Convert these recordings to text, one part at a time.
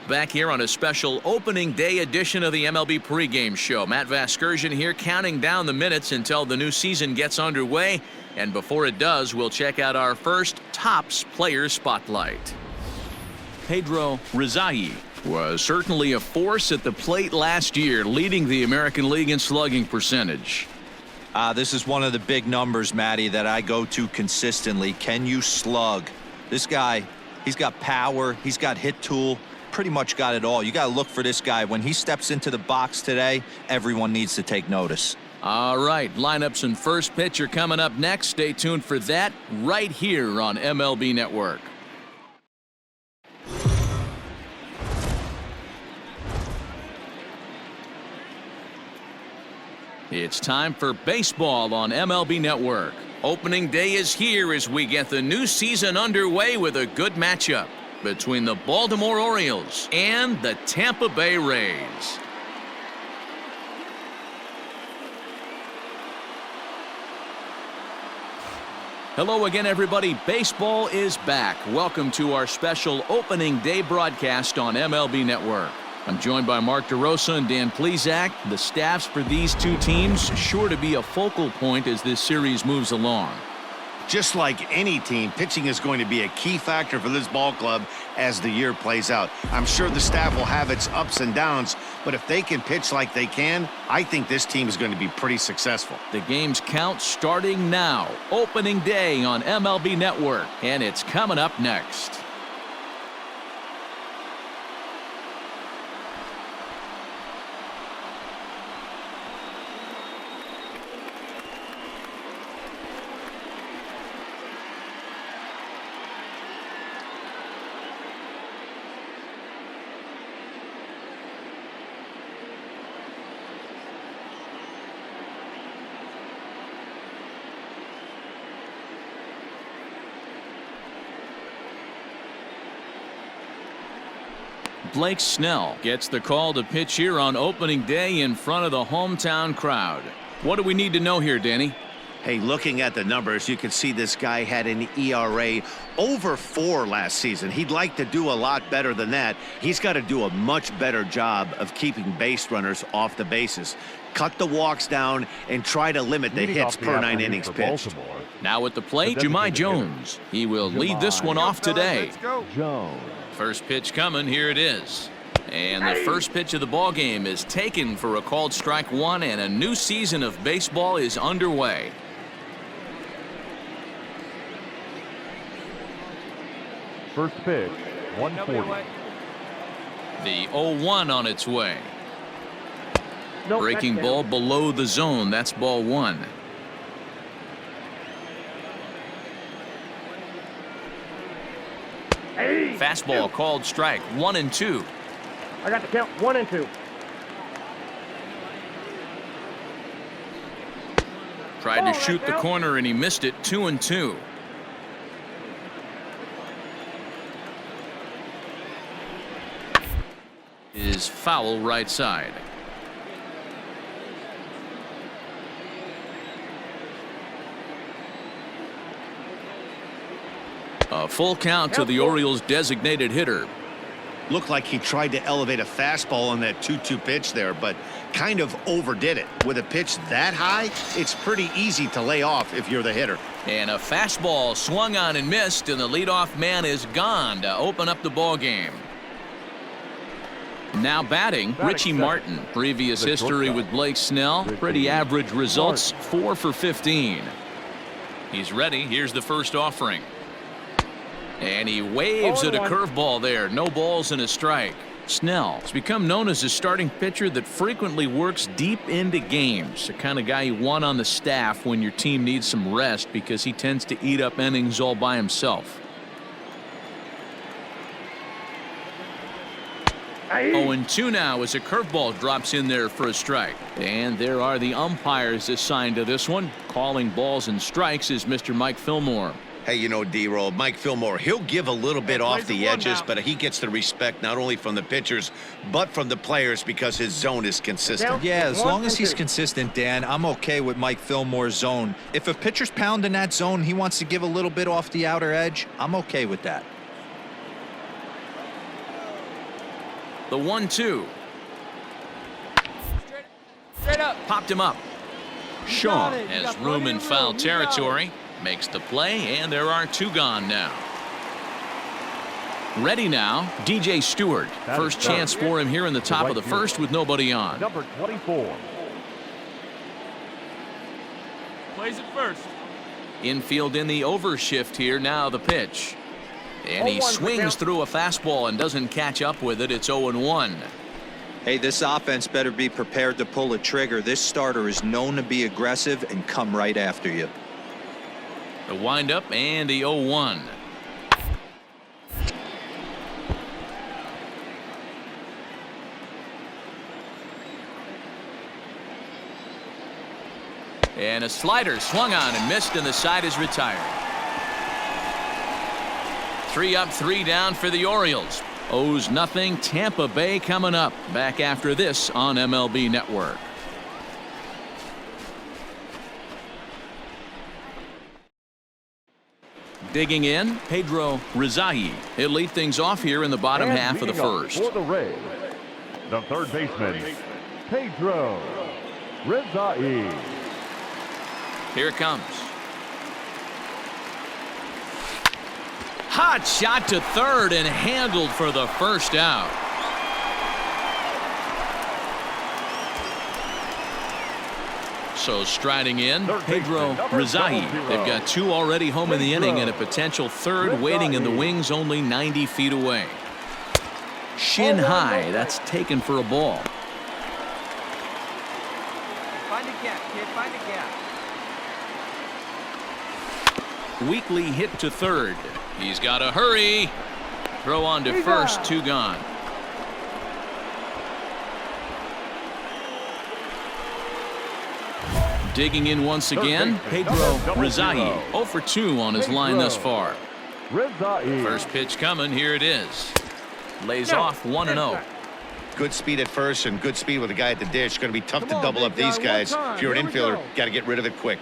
Back here on a special opening day edition of the MLB pregame show. Matt Vasgersian here counting down the minutes until the new season gets underway. And before it does, we'll check out our first Topps Player Spotlight. Pedro Rizalli was certainly a force at the plate last year, leading the American League in slugging percentage. This is one of the big numbers, Matty, that I go to consistently. Can you slug? This guy, he's got power, he's got hit tool. Pretty much got it all. You got to look for this guy. When he steps into the box today, everyone needs to take notice. All right, lineups and first pitch are coming up next. Stay tuned for that right here on MLB Network. It's time for baseball on MLB Network. Opening day is here as we get the new season underway with a good matchup between the Baltimore Orioles and the Tampa Bay Rays. Hello again, everybody. Baseball is back. Welcome to our special opening day broadcast on MLB Network. I'm joined by Mark DeRosa and Dan Plesac. The staffs for these two teams sure to be a focal point as this series moves along. Just like any team, pitching is going to be a key factor for this ball club as the year plays out. I'm sure the staff will have its ups and downs, but if they can pitch like they can, I think this team is going to be pretty successful. The game's count starting now. Opening day on MLB Network, and it's coming up next. Blake Snell gets the call to pitch here on opening day in front of the hometown crowd. What do we need to know here, Danny? Hey, looking at the numbers, you can see this guy had an ERA over 4 last season. He'd like to do a lot better than that. He's got to do a much better job of keeping base runners off the bases. Cut the walks down and try to limit the hits per 9 innings pitched. Now at the plate, Jahmai Jones. He will lead this one off today. Jones. First pitch coming. Here it is. And the first pitch of the ball game is taken for a called strike one, and a new season of baseball is underway. First pitch, 140. The 0-1 on its way. Nope, Breaking ball below the zone. That's ball one. Hey, Fastball called strike 1-2. I got the count 1 and 2. Tried to shoot the corner and he missed it. 2-2. Is foul right side. A full count to the Orioles' designated hitter. Looked like he tried to elevate a fastball on that 2-2 pitch there, but kind of overdid it. With a pitch that high, it's pretty easy to lay off if you're the hitter. And a fastball swung on and missed, and the leadoff man is gone to open up the ball game. Now batting, Richie Martin. Previous history with Blake Snell. Pretty average results, 4 for 15. He's ready. Here's the first offering. And he waves at a curveball there. No balls and a strike. Snell has become known as a starting pitcher that frequently works deep into games. The kind of guy you want on the staff when your team needs some rest, because he tends to eat up innings all by himself. 0-2 now as a curveball drops in there for a strike. And there are the umpires assigned to this one. Calling balls and strikes is Mr. Mike Fillmore. Hey, you know, D-Roll, Mike Fillmore, he'll give a little bit off the edges, but he gets the respect not only from the pitchers, but from the players because his zone is consistent. Yeah, as long as he's consistent, Dan, I'm okay with Mike Fillmore's zone. If a pitcher's pounding that zone, he wants to give a little bit off the outer edge, I'm okay with that. The 1-2. Straight up. Popped him up. Shaw has room in foul territory. Makes the play, and there are 2 gone now. Ready now, DJ Stewart. First chance for him here in the top of the first with nobody on. Number 24. Plays it first. Infield in the overshift here. Now the pitch. And he swings through a fastball and doesn't catch up with it. It's 0-1. Hey, this offense better be prepared to pull a trigger. This starter is known to be aggressive and come right after you. The windup and the 0-1. And a slider swung on and missed, and the side is retired. 3 up, 3 down for the Orioles. O's nothing. Tampa Bay coming up. Back after this on MLB Network. Digging in, Pedro Rizai. He'll lead things off here in the bottom half of the first. For the Rays, the third baseman, Pedro Rizai. Here it comes. Hot shot to third and handled for the first out. So striding in, Pedro Rizai. They've got 2 already home in the inning and a potential third waiting in the wings only 90 feet away. Shin high. That's taken for a ball. Find a gap, kid. Find a gap. Weakly hit to third. He's got to hurry. Throw on to first. 2 gone. Digging in once again, Pedro Rizai. 0 for 2 on his line thus far. First pitch coming. Here it is. Lays off 1-0. Good speed at first and good speed with the guy at the dish. Going to be tough to double up these guys. If you're an infielder, got to get rid of it quick.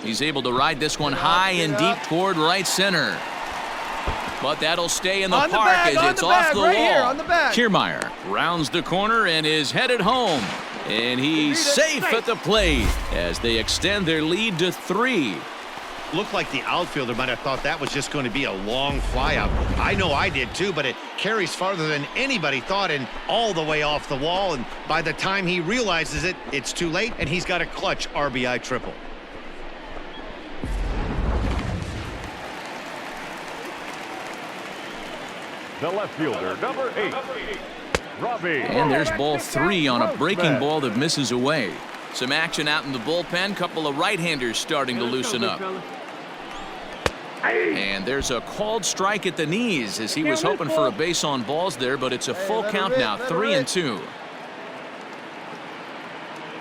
He's able to ride this one high and deep toward right center. But that'll stay in the park as it's off the wall. Kiermaier rounds the corner and is headed home. And he's safe at the plate as they extend their lead to 3. Looked like the outfielder might have thought that was just going to be a long flyout. I know I did too, but it carries farther than anybody thought and all the way off the wall. And by the time he realizes it, it's too late, and he's got a clutch RBI triple. The left fielder, number 8, Robbie. And there's ball 3 on a breaking ball that misses away. Some action out in the bullpen. Couple of right-handers starting to loosen up. And there's a called strike at the knees as he was hoping for a base on balls there, but it's a full count now, 3-2.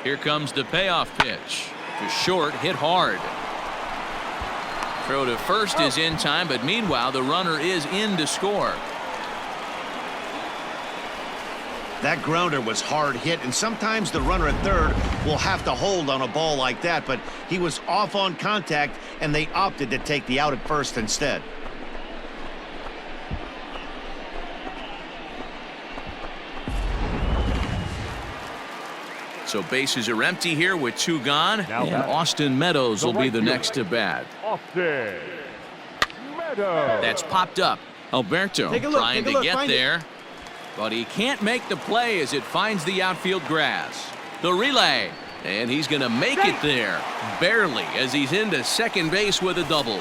Here comes the payoff pitch. To short, hit hard. Throw to first is in time, but meanwhile the runner is in to score. That grounder was hard hit, and sometimes the runner at third will have to hold on a ball like that, but he was off on contact, and they opted to take the out at first instead. So bases are empty here with 2 gone, and Austin Meadows will be the next to bat. Austin Meadows. That's popped up. Alberto trying to get there, but he can't make the play as it finds the outfield grass. The relay, and he's going to make it there, barely, as he's into second base with a double.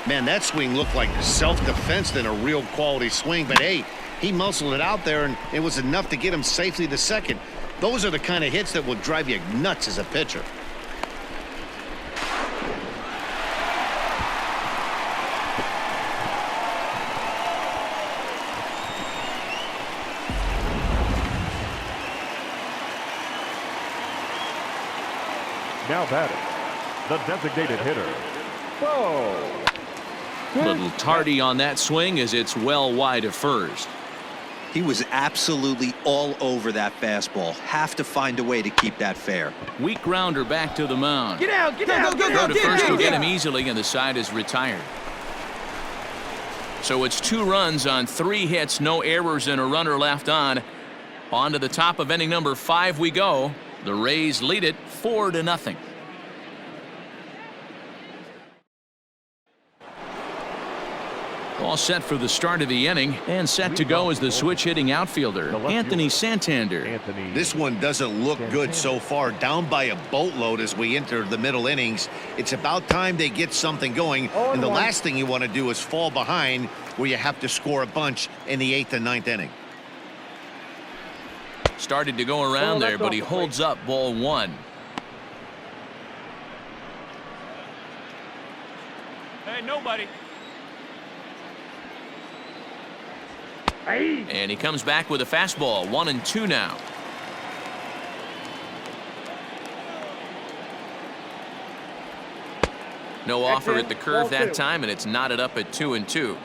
Man, that swing looked like self-defense than a real quality swing, but hey, he muscled it out there, and it was enough to get him safely to second. Those are the kind of hits that will drive you nuts as a pitcher. Now batting, the designated hitter, Bo. Little tardy on that swing as it's well wide of first. He was absolutely all over that fastball. Have to find a way to keep that fair. Weak grounder back to the mound. Get out, get out, get Go out. to first will get him easily, and the side is retired. So it's 2 runs on 3 hits, no errors, and a runner left on. On to the top of inning number 5 we go. The Rays lead it 4-0. All set for the start of the inning, and set to go as the switch-hitting outfielder, Anthony Santander. This one doesn't look good so far. Down by a boatload as we enter the middle innings. It's about time they get something going, and the last thing you want to do is fall behind where you have to score a bunch in the 8th and 9th inning. Started to go around there, but he holds up ball 1. Hey, nobody. And he comes back with a fastball, 1-2 now. No offer at the curve that time, and it's knotted up at 2-2.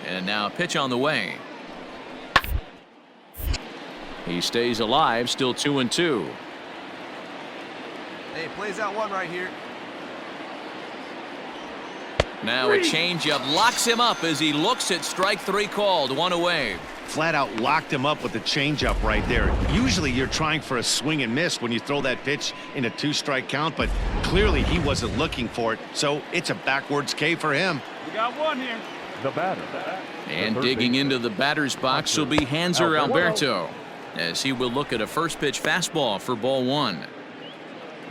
And now a pitch on the way. He stays alive, still 2-2. Hey, plays out 1 right here. Now a changeup locks him up as he looks at strike 3 called, 1 away. Flat out locked him up with the changeup right there. Usually you're trying for a swing and miss when you throw that pitch in a 2-strike count, but clearly he wasn't looking for it, so it's a backwards K for him. We got 1 here. The batter. And digging into the batter's box will be Hanser Alberto, as he will look at a first pitch fastball for ball 1.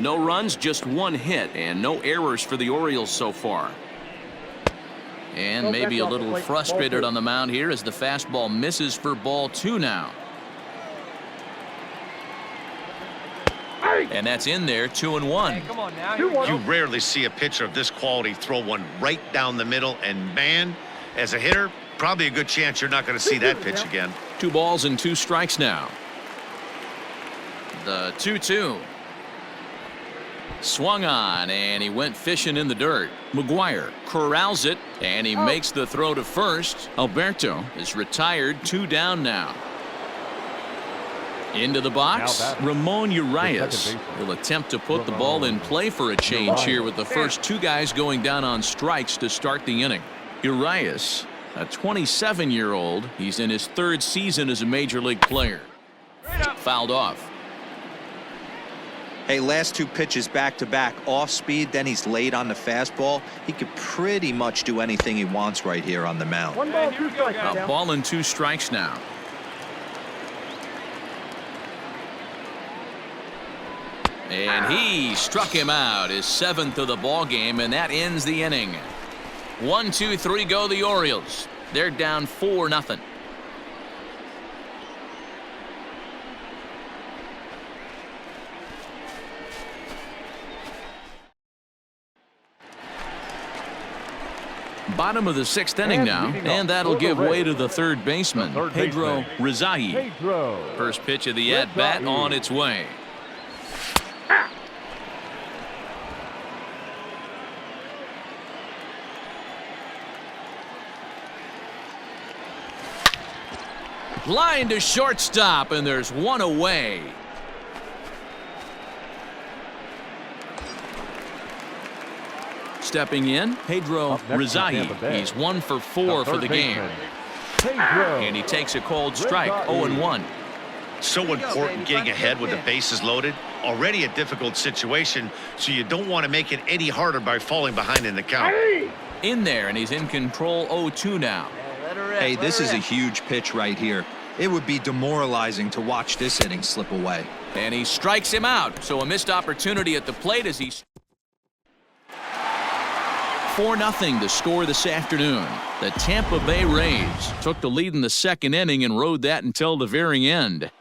No runs, just 1 hit, and no errors for the Orioles so far. And maybe a little frustrated on the mound here as the fastball misses for ball 2 now. And that's in there, 2-1. Hey, come on now. Here we You go. rarely see a pitcher of this quality throw one right down the middle, and man, as a hitter, probably a good chance you're not going to see that pitch again. 2 balls and 2 strikes now. The 2-2. Swung on, and he went fishing in the dirt. McGuire corrals it, and he makes the throw to first. Alberto is retired, 2 down now. Into the box, Ramon Urias will attempt to put the ball in play for a change here with the first 2 guys going down on strikes to start the inning. Urias, a 27-year-old, he's in his 3rd season as a major league player. Fouled off. Hey, last 2 pitches back-to-back off speed, then he's late on the fastball. He could pretty much do anything he wants right here on the mound. 1 ball, 2 strikes. A ball and 2 strikes now. And he struck him out, his 7th of the ball game, and that ends the inning. 1, 2, 3 go the Orioles. They're down 4-0. Bottom of the 6th inning now, and that'll give way to the 3rd baseman, Pedro Rizai. First pitch of the at-bat on its way. Line to shortstop, and there's 1 away. Stepping in, Pedro Rizai. He's 1 for 4 for the game. And he takes a cold strike, 0-1. So important getting ahead with the bases loaded. Already a difficult situation, so you don't want to make it any harder by falling behind in the count. In there, and he's in control, 0-2 now. Hey, this is a huge pitch right here. It would be demoralizing to watch this inning slip away. And he strikes him out, so a missed opportunity at the plate as he... 4-0 to score this afternoon. The Tampa Bay Rays took the lead in the 2nd inning and rode that until the very end.